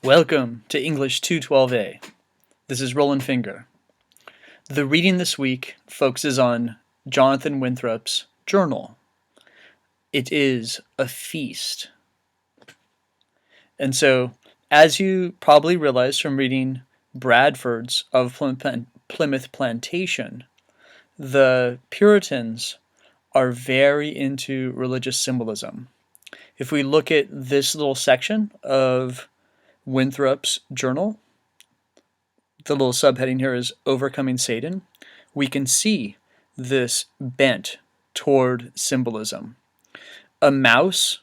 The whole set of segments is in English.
Welcome to English 212A. This is Roland Finger. The reading this week focuses on Jonathan Winthrop's journal. It is a feast. And so, as you probably realized from reading Bradford's of Plymouth Plantation, the Puritans are very into religious symbolism. If we look at this little section of Winthrop's journal, the little subheading here is Overcoming Satan, we can see this bent toward symbolism. A mouse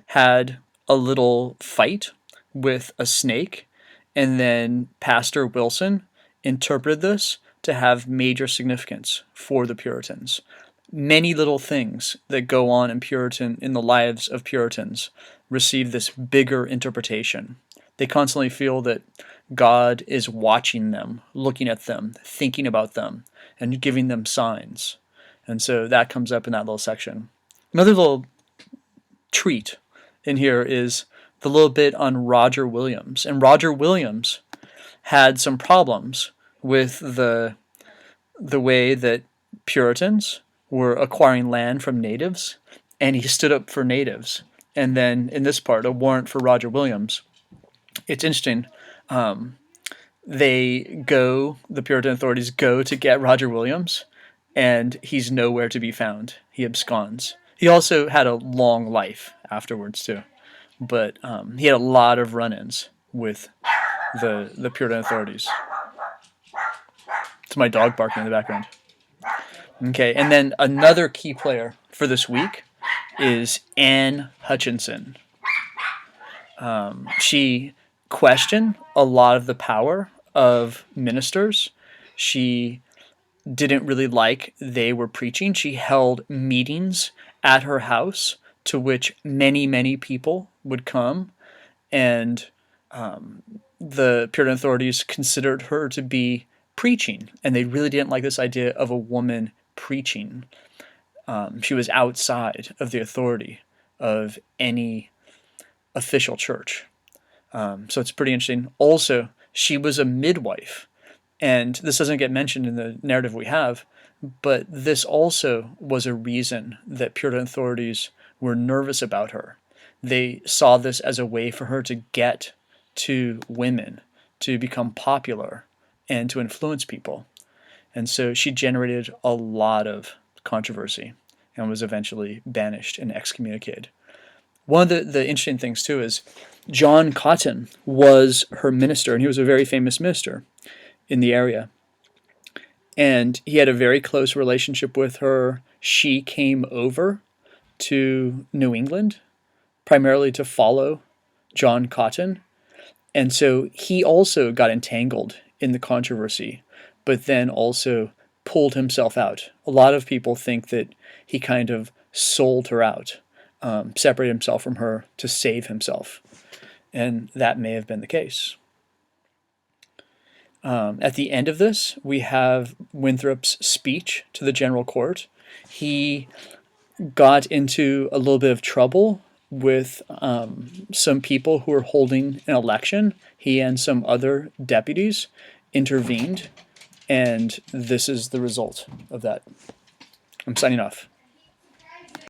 had a little fight with a snake, and then Pastor Wilson interpreted this to have major significance for the Puritans. Many little things that go on in the lives of Puritans receive this bigger interpretation. They constantly feel that God is watching them, looking at them, thinking about them, and giving them signs. And so that comes up in that little section. Another little treat in here is the little bit on Roger Williams. And Roger Williams had some problems with the way that Puritans were acquiring land from natives, and he stood up for natives. And then in this part, a warrant for Roger Williams. It's interesting. The Puritan authorities go to get Roger Williams, and he's nowhere to be found. He absconds. He also had a long life afterwards too, but he had a lot of run-ins with the Puritan authorities. It's my dog barking in the background. Okay, and then another key player for this week is Anne Hutchinson. She questioned a lot of the power of ministers. She didn't really like they were preaching. She held meetings at her house to which many, many people would come, and the Puritan authorities considered her to be preaching, and they really didn't like this idea of a woman preaching. She was outside of the authority of any official church. So it's pretty interesting. Also, she was a midwife, and this doesn't get mentioned in the narrative we have, but this also was a reason that Puritan authorities were nervous about her. They saw this as a way for her to get to women, to become popular, and to influence people. And so she generated a lot of controversy and was eventually banished and excommunicated. One of the interesting things, too, is John Cotton was her minister, and he was a very famous minister in the area. And he had a very close relationship with her. She came over to New England primarily to follow John Cotton. And so he also got entangled in the controversy, but then also pulled himself out. A lot of people think that he kind of sold her out, separated himself from her to save himself. And that may have been the case. At the end of this, we have Winthrop's speech to the general court. He got into a little bit of trouble with some people who were holding an election. He and some other deputies intervened, and this is the result of that. I'm signing off.